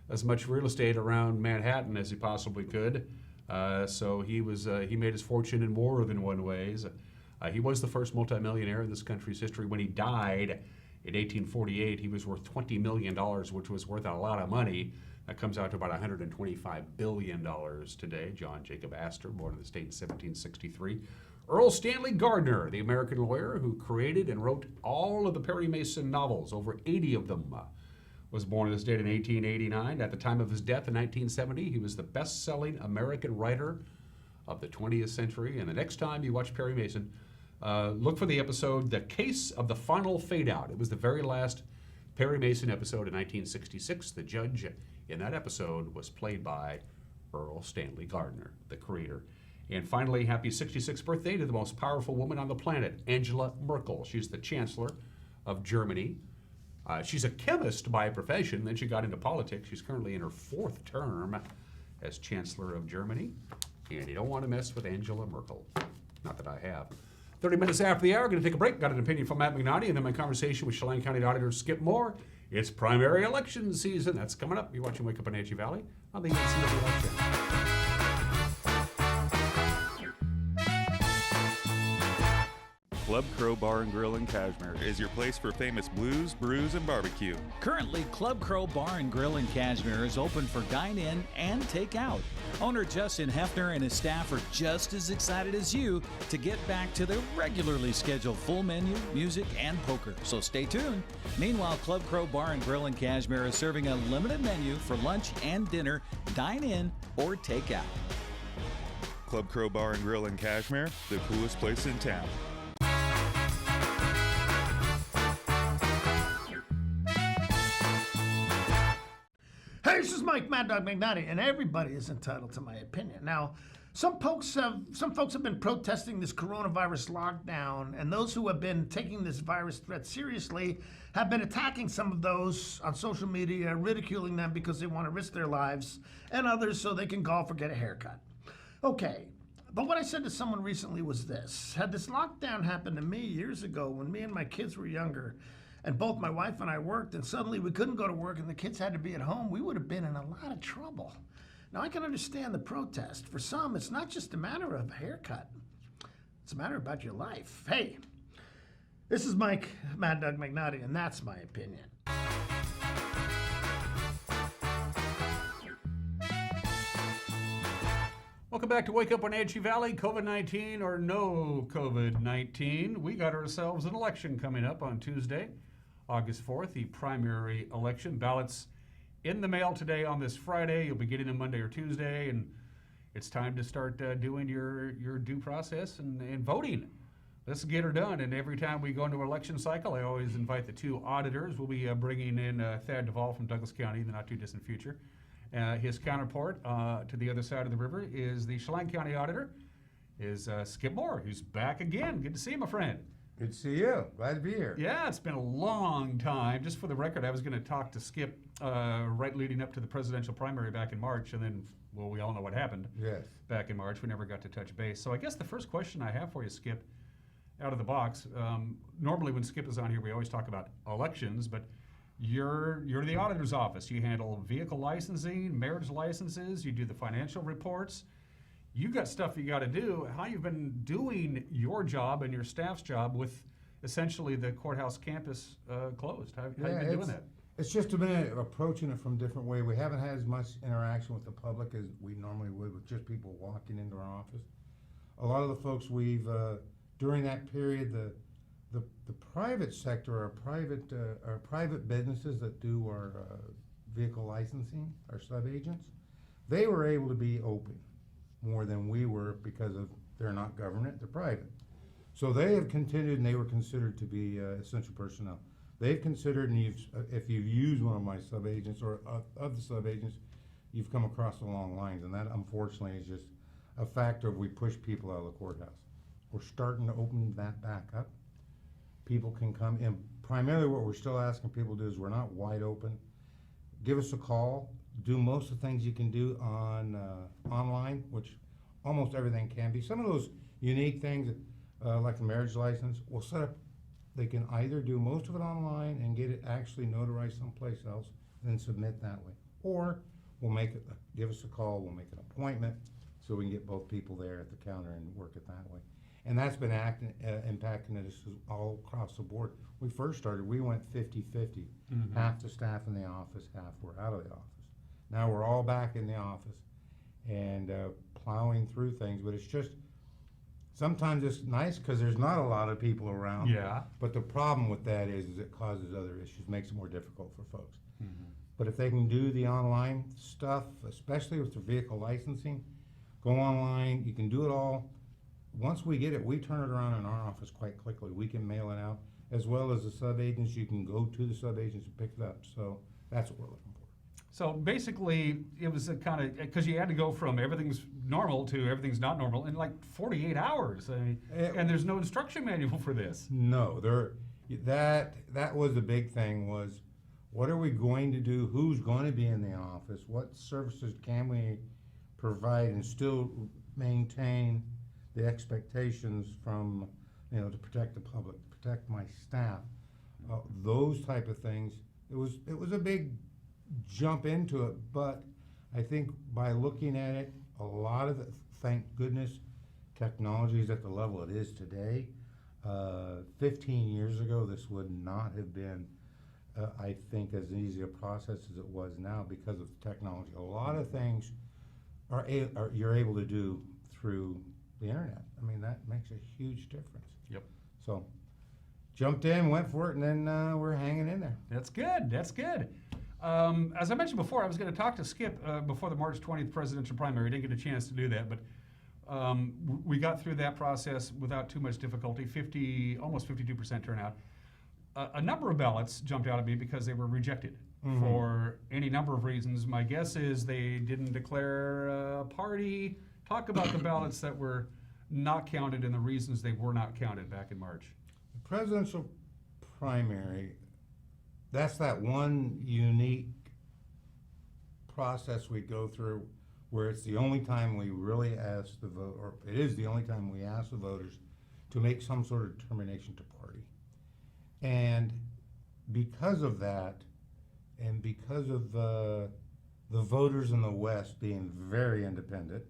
as much real estate around Manhattan as he possibly could. So he made his fortune in more than one ways. He was the first multimillionaire in this country's history. When he died in 1848, he was worth $20 million, which was worth a lot of money. That comes out to about $125 billion today. John Jacob Astor, born in the state in 1763. Earl Stanley Gardner, the American lawyer who created and wrote all of the Perry Mason novels, over 80 of them, was born in the state in 1889. At the time of his death in 1970, he was the best-selling American writer of the 20th century. And the next time you watch Perry Mason, Look for the episode, The Case of the Final Fade Out. It was the very last Perry Mason episode in 1966. The judge in that episode was played by Earl Stanley Gardner, the creator. And finally, happy 66th birthday to the most powerful woman on the planet, Angela Merkel. She's the Chancellor of Germany. She's a chemist by profession, then she got into politics. She's currently in her 4th term as Chancellor of Germany. And you don't want to mess with Angela Merkel. Not that I have. 30 minutes after the hour, going to take a break. Got an opinion from Matt McNaughty, and then my conversation with Chelan County Auditor Skip Moore. It's primary election season. That's coming up. You're watching Wake Up Wenatchee Valley on the NCW Live Channel. Club Crow Bar and Grill in Cashmere is your place for famous blues, brews, and barbecue. Currently, Club Crow Bar and Grill in Cashmere is open for dine-in and take-out. Owner Justin Hefner and his staff are just as excited as you to get back to their regularly scheduled full menu, music, and poker, so stay tuned. Meanwhile, Club Crow Bar and Grill in Cashmere is serving a limited menu for lunch and dinner, dine-in or take-out. Club Crow Bar and Grill in Cashmere, the coolest place in town. Hey, this is Mike Mad Dog McNaughty, and everybody is entitled to my opinion. Now, some folks have been protesting this coronavirus lockdown, and those who have been taking this virus threat seriously have been attacking some of those on social media, ridiculing them because they want to risk their lives, and others so they can golf or get a haircut. Okay, but what I said to someone recently was this. Had this lockdown happened to me years ago when me and my kids were younger, and both my wife and I worked, and suddenly we couldn't go to work and the kids had to be at home, we would have been in a lot of trouble. Now, I can understand the protest. For some, it's not just a matter of a haircut. It's a matter about your life. Hey, this is Mike Mad Dog McNaughty, and that's my opinion. Welcome back to Wake Up Wenatchee Valley. COVID-19 or no COVID-19, we got ourselves an election coming up on Tuesday, August 4th, the primary election. Ballots in the mail today on this Friday. You'll be getting them Monday or Tuesday, and it's time to start doing your due process and voting. Let's get her done. And every time we go into an election cycle, I always invite the 2 auditors. We'll be bringing in Thad Duvall from Douglas County in the not-too-distant future. His counterpart to the other side of the river is the Chelan County Auditor, is Skip Moore, who's back again. Good to see you, my friend. Good to see you. Glad to be here. Yeah, it's been a long time. Just for the record, I was going to talk to Skip right leading up to the presidential primary back in March, and then, well, we all know what happened. Yes. Back in March. We never got to touch base. So I guess the first question I have for you, Skip, out of the box, normally when Skip is on here, we always talk about elections, but you're the auditor's office. You handle vehicle licensing, marriage licenses, you do the financial reports. You got stuff you got to do. How you've been doing your job and your staff's job with essentially the courthouse campus closed? How you been doing that? It's just been approaching it from a different way. We haven't had as much interaction with the public as we normally would with just people walking into our office. A lot of the folks we've, during that period, the private sector, our private businesses that do our vehicle licensing, our sub-agents, they were able to be open more than we were because of they're not government, they're private. So they have continued, and they were considered to be essential personnel. They've considered, and if you've used one of my sub-agents or of the sub-agents, you've come across the long lines, and that unfortunately is just a factor of we push people out of the courthouse. We're starting to open that back up. People can come in. Primarily what we're still asking people to do is we're not wide open. Give us a call. Do most of the things you can do on online, which almost everything can be. Some of those unique things, like the marriage license, we'll set up. They can either do most of it online and get it actually notarized someplace else, and then submit that way. Or we'll give us a call, we'll make an appointment, so we can get both people there at the counter and work it that way. And that's been impacting us all across the board. We first started, we went 50-50. Mm-hmm. Half the staff in the office, half were out of the office. Now we're all back in the office and plowing through things, but it's just, sometimes it's nice because there's not a lot of people around. Yeah. But the problem with that is it causes other issues, makes it more difficult for folks. Mm-hmm. But if they can do the online stuff, especially with the vehicle licensing, go online, you can do it all once we get it, we turn it around in our office quite quickly. We can mail it out, as well as the sub-agents. You can go to the sub-agents and pick it up. So that's what we're looking for. So basically, it was a kind of, because you had to go from everything's normal to everything's not normal in like 48 hours. I mean, and there's no instruction manual for this. No, that was the big thing was, what are we going to do? Who's going to be in the office? What services can we provide and still maintain the expectations from, to protect the public, to protect my staff, those type of things. It was a big jump into it, but I think by looking at it, a lot of it, thank goodness, technology is at the level it is today. 15 years ago, this would not have been, I think, as easy a process as it was now because of the technology. A lot of things you're able to do through the internet. I mean, that makes a huge difference. Yep. So, jumped in, went for it, and then we're hanging in there. That's good. That's good. As I mentioned before, I was going to talk to Skip before the March 20th presidential primary. Didn't get a chance to do that, but we got through that process without too much difficulty. Almost 52% turnout. A number of ballots jumped out at me because they were rejected for any number of reasons. My guess is they didn't declare a party. Talk about the ballots that were not counted and the reasons they were not counted back in March. The presidential primary, that's that one unique process we go through where it's the only time we really ask the vote, or it is the only time we ask the voters to make some sort of determination to party. And because of that, and because of the voters in the West being very independent,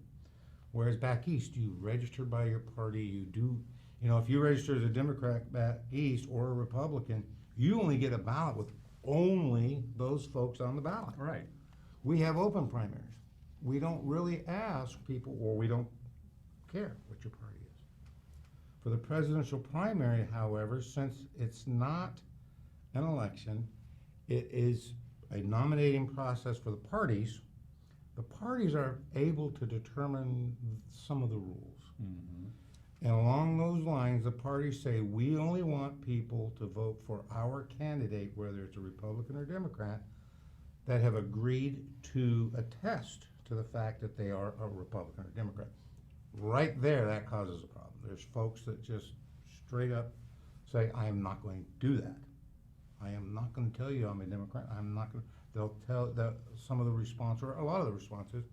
whereas back east, you register by your party, you do, if you register as a Democrat back east or a Republican, you only get a ballot with only those folks on the ballot. Right. We have open primaries. We don't really ask people, or we don't care what your party is. For the presidential primary, however, since it's not an election, it is a nominating process for the parties. The parties are able to determine some of the rules. And along those lines, the parties say, we only want people to vote for our candidate, whether it's a Republican or Democrat, that have agreed to attest to the fact that they are a Republican or Democrat. Right there, that causes a problem. There's folks that just straight up say, I am not going to do that. I am not going to tell you I'm a Democrat. I'm not going to. They'll tell that some of the response, or a lot of the responses,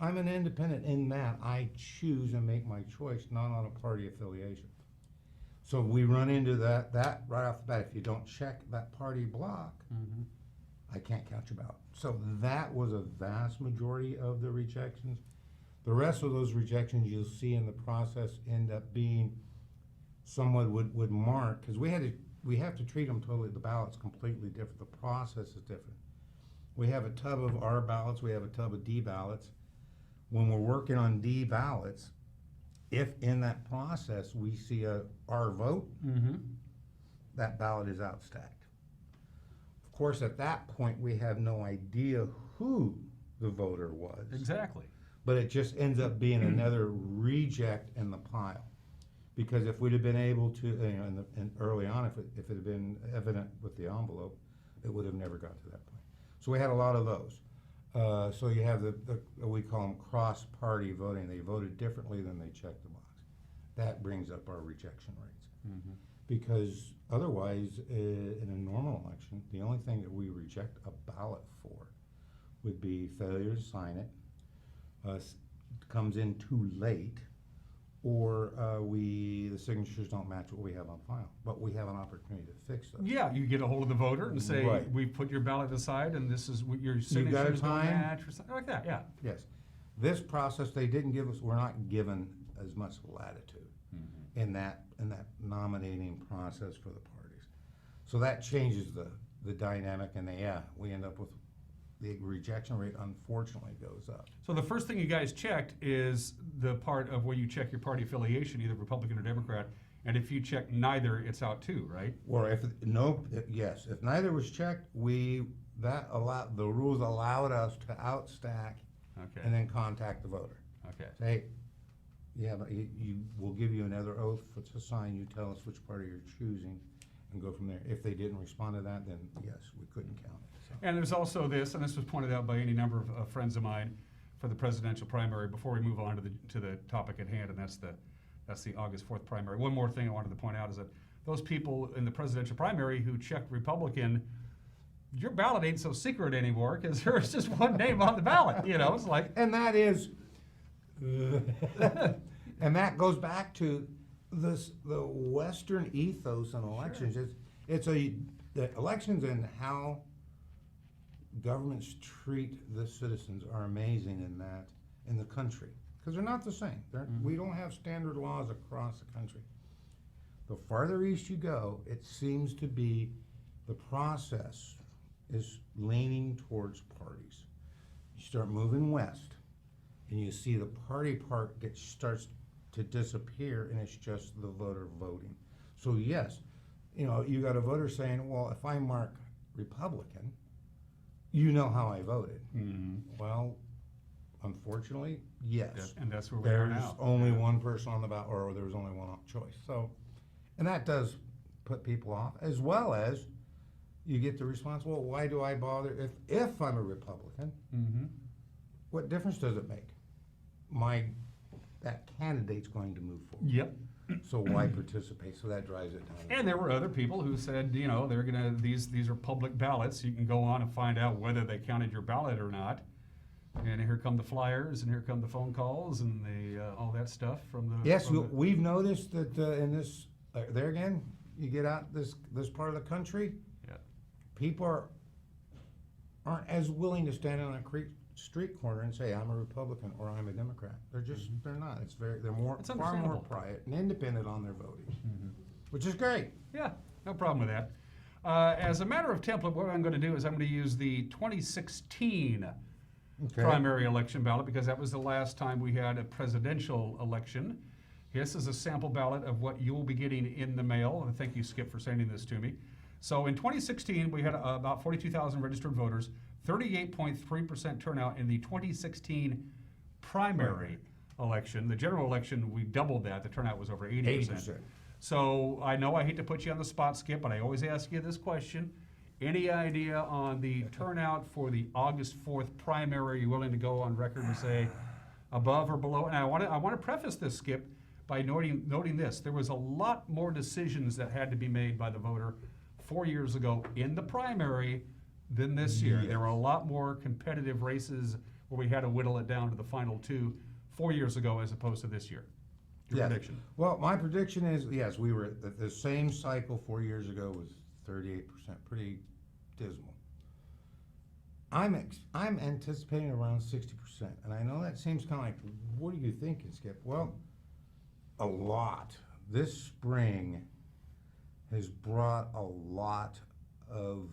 I'm an independent in that I choose and make my choice, not on a party affiliation. So we run into that right off the bat. If you don't check that party block, I can't count your ballot. So that was a vast majority of the rejections. The rest of those rejections you'll see in the process end up being someone would mark, because we have to treat them totally, the ballot's completely different. The process is different. We have a tub of R ballots, we have a tub of D ballots. When we're working on D ballots, if in that process we see a R vote, that ballot is outstacked. Of course, at that point, we have no idea who the voter was. Exactly. But it just ends up being another reject in the pile. Because if we'd have been able to, and early on, if it had been evident with the envelope, it would have never got to that point. So we had a lot of those. So you have we call them cross-party voting. They voted differently than they checked the box. That brings up our rejection rates. Because otherwise, in a normal election, the only thing that we reject a ballot for would be failure to sign it, comes in too late, or the signatures don't match what we have on file. But we have an opportunity to fix those. Yeah, you get a hold of the voter and say, we put your ballot aside and this is what your signatures don't match, or something like that, yeah. Yes. This process, they didn't give us, we're not given as much latitude in that nominating process for the parties. So that changes the dynamic, and we end up with the rejection rate, unfortunately, goes up. So the first thing you guys checked is the part of where you check your party affiliation, either Republican or Democrat, and if you check neither, it's out too, right? Or if neither was checked, the rules allowed us to outstack and then contact the voter. Okay. Say, Yeah, but you will give you another oath to sign. You tell us which party you're choosing and go from there. If they didn't respond to that, then yes, we couldn't count it. So. And there's also this, and this was pointed out by any number of friends of mine for the presidential primary. Before we move on to the topic at hand, and that's the August 4th primary. One more thing I wanted to point out is that those people in the presidential primary who checked Republican, your ballot ain't so secret anymore because there's just one name on the ballot. You know, it's like, and that is, and that goes back to the Western ethos in elections. Sure. It's the elections and how governments treat the citizens are amazing in the country, because they're not the same. We don't have standard laws across the country. The farther east you go, it seems to be the process is leaning towards parties. You start moving west, and you see the party part starts to disappear, and it's just the voter voting. So yes, you know, you got a voter saying, well, if I mark Republican, you know how I voted. Mm-hmm. Well, unfortunately, yes. And that's where we are now. There's only one person on the ballot, or there was only one choice. So, and that does put people off, as well as you get the response, well, why do I bother if I'm a Republican? Mm-hmm. What difference does it make? That candidate's going to move forward. Yep. So why participate? So that drives it down. And there were other people who said, you know, these are public ballots. You can go on and find out whether they counted your ballot or not. And here come the flyers, and here come the phone calls, and all that stuff from the. Yes, we've noticed that in this. There again, you get out this part of the country. Yeah. People aren't as willing to stand on a street corner and say I'm a Republican or I'm a Democrat. They're just they're not. They're far more private and independent on their voting, which is great. Yeah, no problem with that. As a matter of template, what I'm going to do is I'm going to use the 2016 primary election ballot, because that was the last time we had a presidential election. This is a sample ballot of what you will be getting in the mail. And thank you, Skip, for sending this to me. So in 2016, we had about 42,000 registered voters, 38.3% turnout in the 2016 primary election. The general election, we doubled that. The turnout was over 80%. So I know I hate to put you on the spot, Skip, but I always ask you this question. Any idea on the turnout for the August 4th primary? Are you willing to go on record and say above or below? And I want to preface this, Skip, by noting this. There was a lot more decisions that had to be made by the voter 4 years ago in the primary than this year. Yes. There were a lot more competitive races where we had to whittle it down to the final two 4 years ago as opposed to this year. Your prediction? Well, my prediction is, yes, we were at the same cycle 4 years ago was 38%, pretty dismal. I'm anticipating around 60%, and I know that seems kind of like, what are you thinking, Skip? Well, a lot. This spring has brought a lot of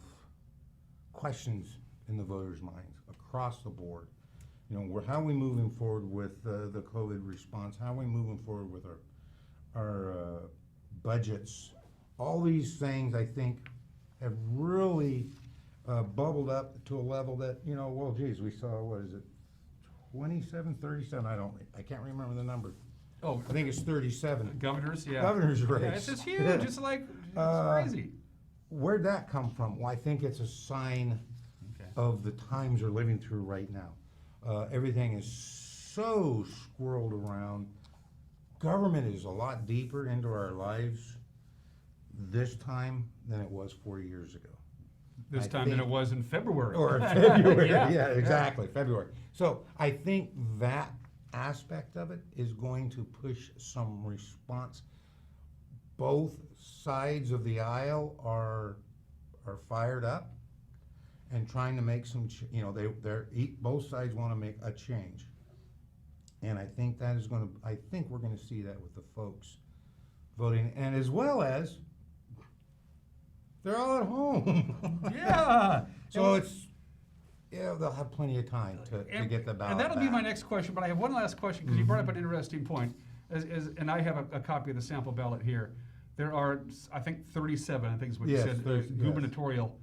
questions in the voters' minds across the board. You know, how are we moving forward with the COVID response? How are we moving forward with our budgets? All these things, I think, have really bubbled up to a level that, you know, well, geez, we saw, what is it, 27, 37? I can't remember the number. Oh, I think it's 37. Governors, yeah. Governor's race. Yeah, it's just huge. It's like, it's crazy. Where'd that come from? Well, I think it's a sign of the times we're living through right now. Everything is so squirreled around. Government is a lot deeper into our lives this time than it was 4 years ago. This time than it was in February. Or in February, yeah, exactly, February. So I think that aspect of it is going to push some response. Both sides of the aisle are fired up and trying to make some, you know, both sides want to make a change. And I think that is going to, I think we're going to see that with the folks voting, and as well as they're all at home. Yeah. So they'll have plenty of time to get the ballot. And that'll back. be my next question, but I have one last question, because you brought up an interesting point. And I have a copy of the sample ballot here. There are, I think, 37, I think is what you said, gubernatorial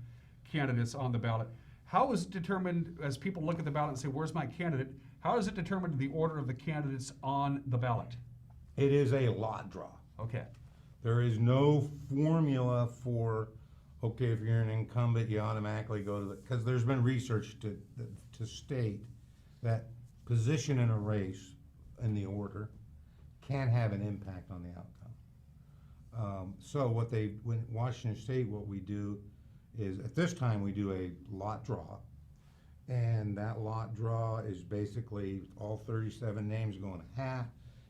candidates on the ballot. How is it determined, as people look at the ballot and say, where's my candidate? How is it determined the order of the candidates on the ballot? It is a lot draw. Okay. There is no formula for, okay, if you're an incumbent, you automatically go to the, because there's been research to state that position in a race in the order can have an impact on the outcome. So when Washington State, what we do is, at this time, we do a lot draw. And that lot draw is basically all 37 names going a hat.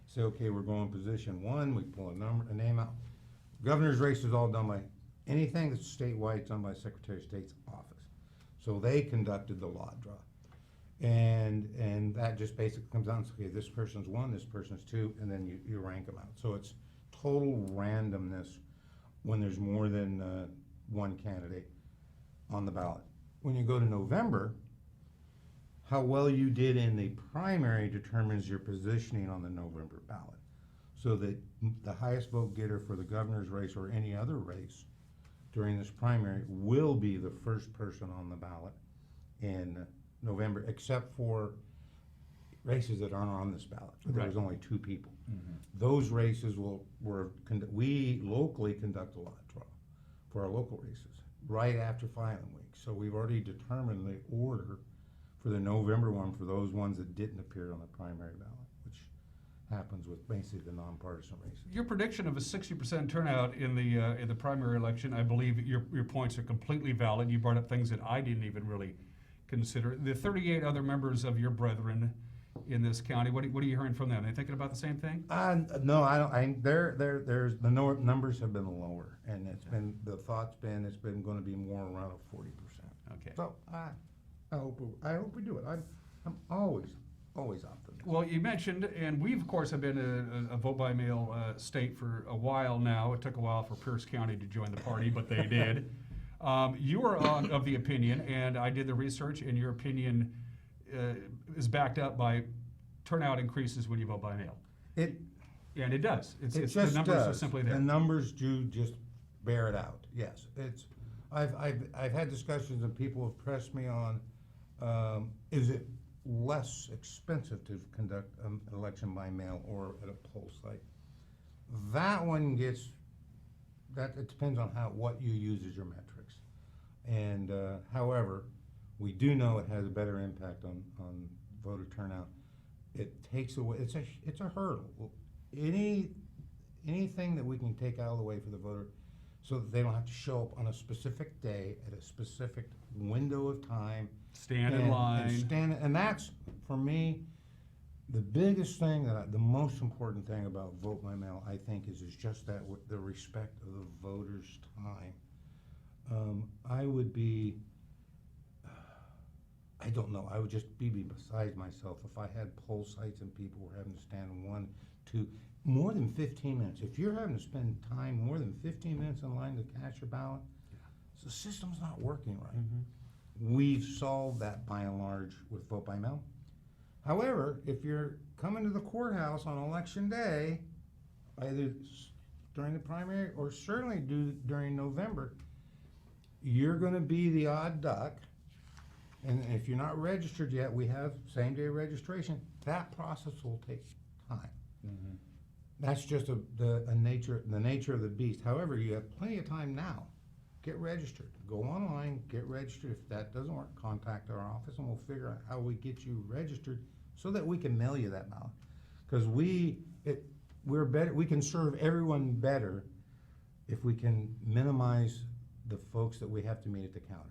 Say, okay, we're going position 1, we pull a name out. Governor's race is all done by, anything that's statewide, it's done by Secretary of State's office. So they conducted the lot draw. And that just basically comes down to, okay, this person's 1, this person's 2, and then you rank them out. So it's total randomness when there's more than one candidate on the ballot. When you go to November, how well you did in the primary determines your positioning on the November ballot. So that the highest vote getter for the governor's race or any other race during this primary will be the first person on the ballot in November, except for races that aren't on this ballot. There's only 2 people. Those races we locally conduct a lot draw for our local races right after filing week. So we've already determined the order for the November one for those ones that didn't appear on the primary ballot, which happens with basically the nonpartisan races. Your prediction of a 60% turnout in the primary election, I believe your points are completely valid. You brought up things that I didn't even really consider. The 38 other members of your brethren in this county, what are you hearing from them? Are they thinking about the same thing? No, I don't. There's the numbers have been lower, and it's been it's been going to be more around 40%. Okay. So I hope we do it. I'm always optimistic. Well, you mentioned, and we of course have been a vote by mail state for a while now. It took a while for Pierce County to join the party, but they did. You are of the opinion, and I did the research, and your opinion is backed up by turnout increases when you vote by mail. And it does. It's the numbers are simply there. The numbers do just bear it out. Yes, I've had discussions and people have pressed me on, is it less expensive to conduct an election by mail or at a poll site? That one it depends on what you use as your metrics. And however, we do know it has a better impact on voter turnout. It takes away, it's a hurdle. Anything that we can take out of the way for the voter so that they don't have to show up on a specific day at a specific window of time. Stand in line. And that's, for me, the biggest thing, the most important thing about vote by mail, I think, is just that the respect of the voter's time. I don't know, I would just be beside myself if I had poll sites and people were having to stand 1, 2, more than 15 minutes. If you're having to spend time more than 15 minutes in line to cast your ballot, the system's not working right. We've solved that by and large with vote by mail. However, if you're coming to the courthouse on election day, either during the primary or certainly during November, you're going to be the odd duck. And if you're not registered yet, we have same-day registration. That process will take time. That's just the nature of the beast. However, you have plenty of time now. Get registered. Go online, get registered. If that doesn't work, contact our office and we'll figure out how we get you registered so that we can mail you that ballot. Because we're better. We can serve everyone better if we can minimize the folks that we have to meet at the counter.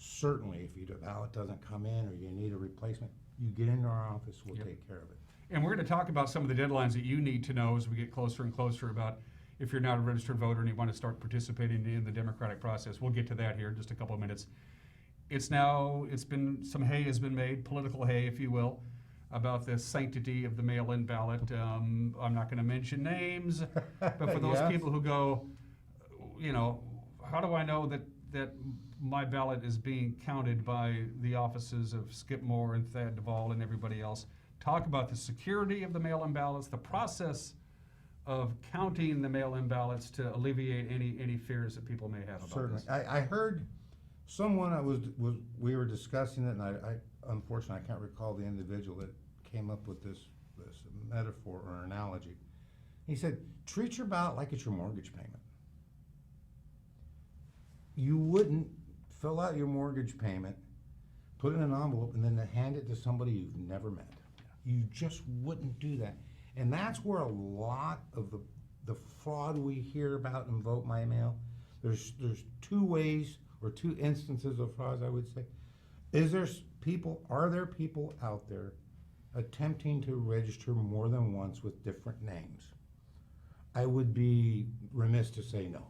Certainly, if the ballot doesn't come in or you need a replacement, you get into our office, we'll take care of it. And we're going to talk about some of the deadlines that you need to know as we get closer and closer about if you're not a registered voter and you want to start participating in the democratic process. We'll get to that here in just a couple of minutes. Some hay has been made, political hay, if you will, about the sanctity of the mail-in ballot. I'm not going to mention names, but for those people who go, how do I know that my ballot is being counted by the offices of Skip Moore and Thad Duvall and everybody else? Talk about the security of the mail-in ballots, the process of counting the mail-in ballots to alleviate any fears that people may have about this. I heard someone we were discussing it, and I unfortunately I can't recall the individual that came up with this metaphor or analogy. He said, treat your ballot like it's your mortgage payment. You wouldn't fill out your mortgage payment, put it in an envelope, and then hand it to somebody you've never met. You just wouldn't do that. And that's where a lot of the fraud we hear about in Vote My Mail, there's two ways or two instances of frauds, I would say. Are there people out there attempting to register more than once with different names? I would be remiss to say no.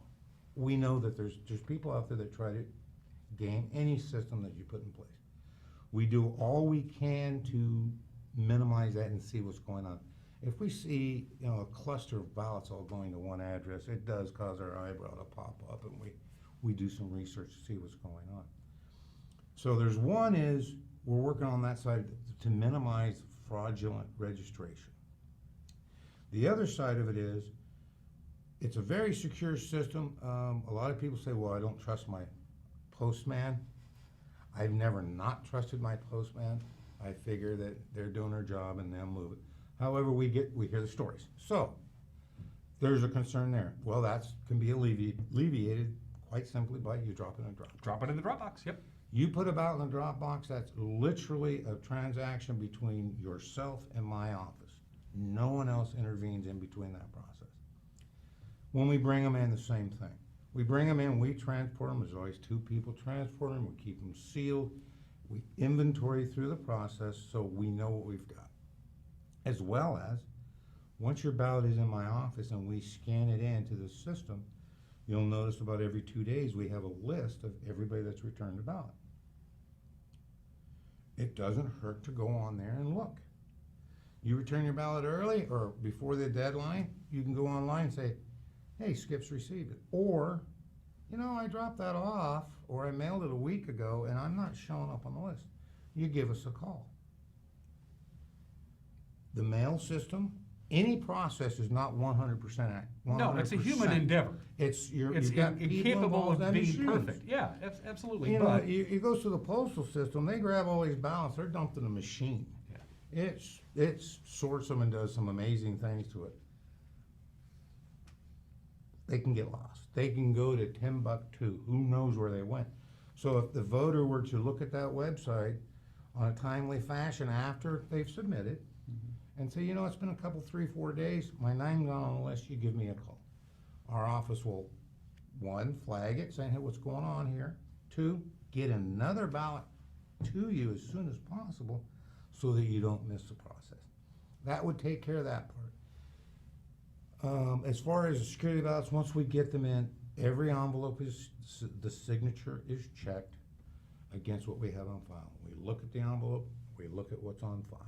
We know that there's people out there that try to game any system that you put in place. We do all we can to minimize that and see what's going on. If we see, a cluster of ballots all going to one address, it does cause our eyebrow to pop up, and we do some research to see what's going on. So there's one is we're working on that side to minimize fraudulent registration. The other side of it is it's a very secure system. A lot of people say, well, I don't trust my postman. I've never not trusted my postman. I figure that they're doing their job and they'll move it. However, we hear the stories. So there's a concern there. Well, that can be alleviated quite simply by you dropping a drop. Drop it in the drop box, yep. You put a ballot in the drop box, that's literally a transaction between yourself and my office. No one else intervenes in between that process. When we bring them in, the same thing. We bring them in, we transport them. There's always two people transporting them. We keep them sealed. We inventory through the process so we know what we've got. As well as, once your ballot is in my office and we scan it into the system, you'll notice about every 2 days we have a list of everybody that's returned a ballot. It doesn't hurt to go on there and look. You return your ballot early or before the deadline, you can go online and say, hey, Skip's received it. Or, I dropped that off, or I mailed it a week ago and I'm not showing up on the list. You give us a call. The mail system, any process is not 100%. No, it's a human endeavor. It's incapable of being perfect. Yeah, absolutely. You go to the postal system, they grab all these ballots, they're dumped in a machine. Yeah. It sorts them and does some amazing things to it. They can get lost. They can go to Timbuktu. Who knows where they went? So if the voter were to look at that website on a timely fashion after they've submitted, and say, it's been a couple, 3-4 days, my name's not on the list, you give me a call. Our office will, 1, flag it, saying, hey, what's going on here? 2, get another ballot to you as soon as possible so that you don't miss the process. That would take care of that part. As far as the security ballots, once we get them in, every envelope the signature is checked against what we have on file. We look at the envelope, we look at what's on file.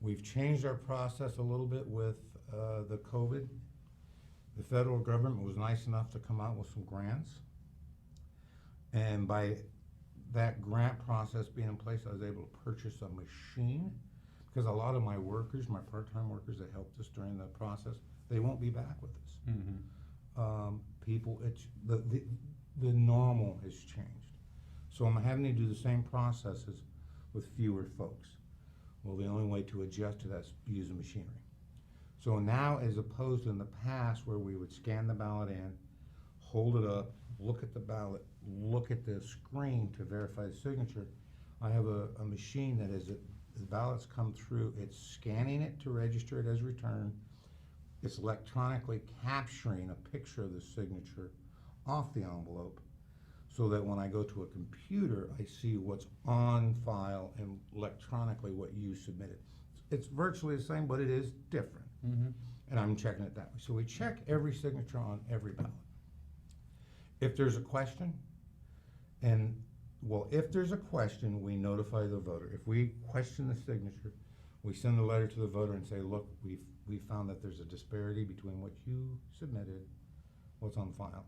We've changed our process a little bit with the COVID. The federal government was nice enough to come out with some grants. And by that grant process being in place, I was able to purchase a machine because a lot of my workers, my part-time workers that helped us during the process, they won't be back with us. Mm-hmm. The normal has changed. So I'm having to do the same processes with fewer folks. Well, the only way to adjust to that is using machinery. So now, as opposed to in the past where we would scan the ballot in, hold it up, look at the ballot, look at the screen to verify the signature, I have a machine that as the ballots come through, it's scanning it to register it as returned. It's electronically capturing a picture of the signature off the envelope, so that when I go to a computer, I see what's on file and electronically what you submitted. It's virtually the same, but it is different. Mm-hmm. And I'm checking it that way. So we check every signature on every ballot. If there's a question, if there's a question, we notify the voter. If we question the signature, we send a letter to the voter and say, look, we found that there's a disparity between what you submitted, what's on file.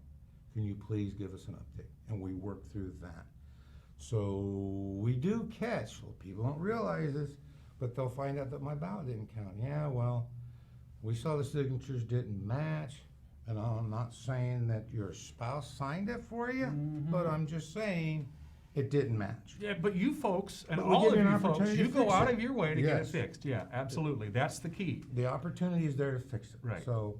Can you please give us an update? And we work through that. So we do catch, well, people don't realize this, but they'll find out that my ballot didn't count. Yeah, well, we saw the signatures didn't match, and I'm not saying that your spouse signed it for you, mm-hmm. but I'm just saying it didn't match. Yeah, but you folks, and But we all give of you an you folks, opportunity you to go fix out it. of your way to get it Yes. fixed. Yeah, absolutely. That's the key. The opportunity is there to fix it. Right. So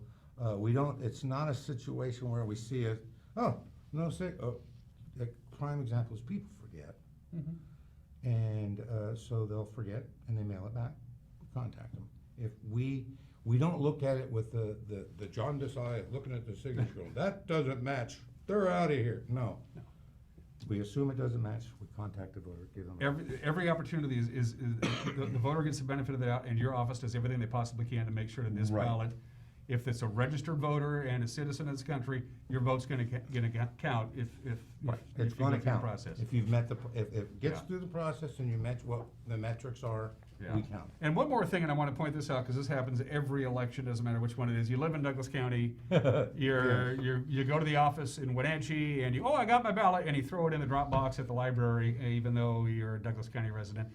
we don't. It's not a situation where we see it. Oh no, say. Oh, a prime example is people forget, and so they'll forget and they mail it back. Contact them. If we don't look at it with the jaundiced eye of looking at the signature going, that doesn't match. They're out of here. No. We assume it doesn't match. We contact the voter, give them. Every opportunity is the voter gets the benefit of the doubt, and your office does everything they possibly can to make sure that this Right. ballot, if it's a registered voter and a citizen of this country, your vote's going to count if Right. if It's you going go to through the count. process. If you've met if it gets Yeah. through the process and you met what the metrics are, Yeah. we count. And one more thing, and I want to point this out because this happens every election, doesn't matter which one it is. You live in Douglas County, you go to the office in Wenatchee, and I got my ballot, and you throw it in the drop box at the library, even though you're a Douglas County resident.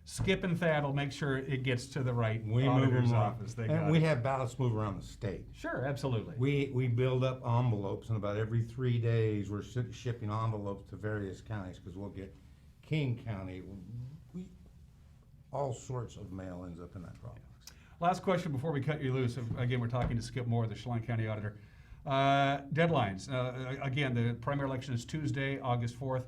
Skip and Thad will make sure it gets to the right We move auditor's them around. office. They And got we it. have ballots move around the state. Sure, absolutely. We build up envelopes, and about every 3 days, we're shipping envelopes to various counties, because we'll get King County, all sorts of mail ends up in that drop box. Last question before we cut you loose. Again, we're talking to Skip Moore, the Chelan County Auditor. Deadlines. Again, the primary election is Tuesday, August 4th.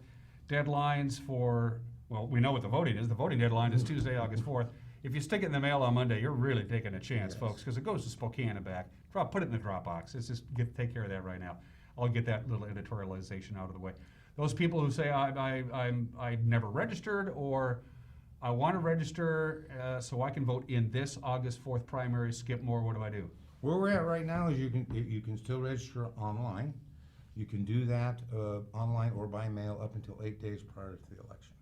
Deadlines for, well, we know what the voting is. The voting deadline is Tuesday, August 4th. If you stick it in the mail on Monday, you're really taking a chance, folks, because it goes to Spokane and back. Put it in the drop box. Let's just take care of that right now. I'll get that little editorialization out of the way. Those people who say I never registered, or I want to register so I can vote in this August 4th primary, Skip Moore, what do I do? Where we're at right now is you can still register online. You can do that online or by mail up until 8 days prior to the election.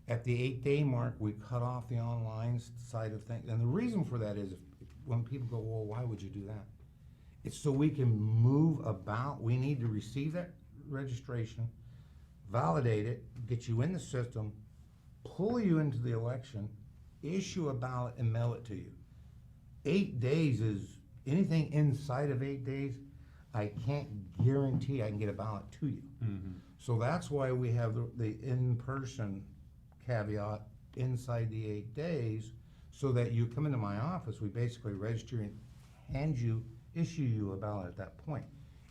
At the 8-day mark, we cut off the online side of things. And the reason for that is when people go, well, why would you do that? It's so we can move about. We need to receive that registration, validate it, get you in the system, pull you into the election, issue a ballot, and mail it to you. 8 days is anything inside of 8 days. I can't guarantee I can get a ballot to you. So that's why we have the in-person caveat inside the 8 days, so that you come into my office, we basically register and issue you a ballot at that point.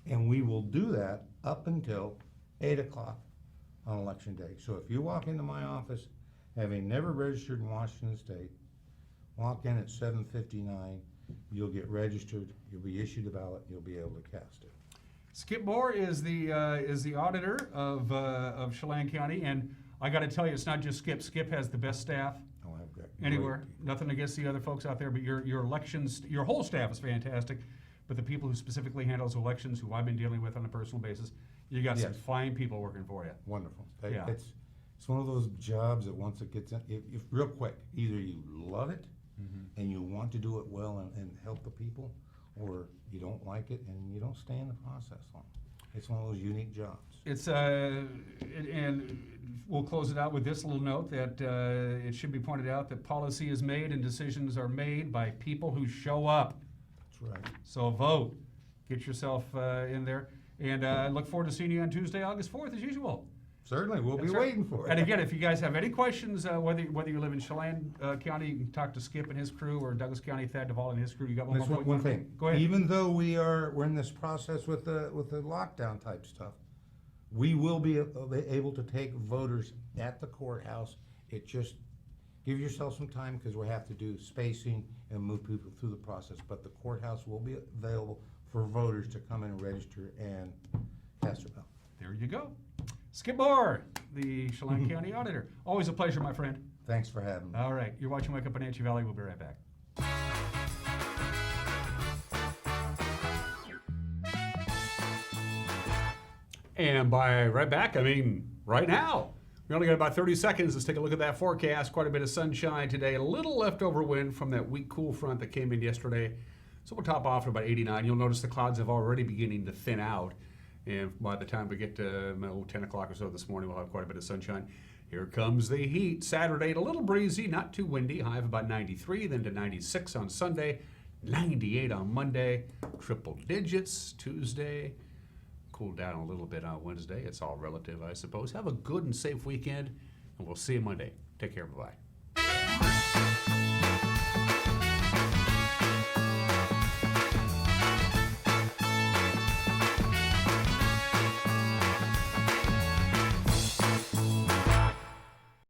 And we will do that up until 8 o'clock on election day. So if you walk into my office having never registered in Washington State, walk in at 7:59, you'll get registered, you'll be issued a ballot, you'll be able to cast it. Skip Moore is the auditor of Chelan County, and I got to tell you, it's not just Skip. Skip has the best staff anywhere. Nothing against the other folks out there, but your elections, your whole staff is fantastic. But the people who specifically handle those elections, who I've been dealing with on a personal basis, you got some fine people working for you. Wonderful. Yeah. It's one of those jobs that once it gets in, if real quick, either you love it and you want to do it well and help the people, or you don't like it and you don't stay in the process long. It's one of those unique jobs. It's and we'll close it out with this little note that it should be pointed out that policy is made and decisions are made by people who show up. That's right. So vote, get yourself in there, and I look forward to seeing you on Tuesday, August 4th, as usual. Certainly, we'll be That's right. waiting for it. And again, if you guys have any questions, whether you live in Chelan County, you can talk to Skip and his crew, or Douglas County, Thad Duvall and his crew. You got one There's more point? one thing. Go ahead. Even though we're in this process with the lockdown type stuff, we will be able to take voters at the courthouse. It just give yourself some time, because we have to do spacing and move people through the process. But the courthouse will be available for voters to come in and register and cast their ballot. There you go. Skip Moore, the Chelan County Auditor. Always a pleasure, my friend. Thanks for having me. All right. You're watching Wake Up Wenatchee Valley. We'll be right back. And by right back, I mean right now. We only got about 30 seconds. Let's take a look at that forecast. Quite a bit of sunshine today. A little leftover wind from that weak cool front that came in yesterday. So we'll top off at about 89. You'll notice the clouds have already beginning to thin out. And by the time we get to 10 o'clock or so this morning, we'll have quite a bit of sunshine. Here comes the heat. Saturday, a little breezy, not too windy. High of about 93, then to 96 on Sunday, 98 on Monday, triple digits Tuesday. cool down a little bit on Wednesday. It's all relative, I suppose. Have a good and safe weekend, and we'll see you Monday. Take care. Bye-bye.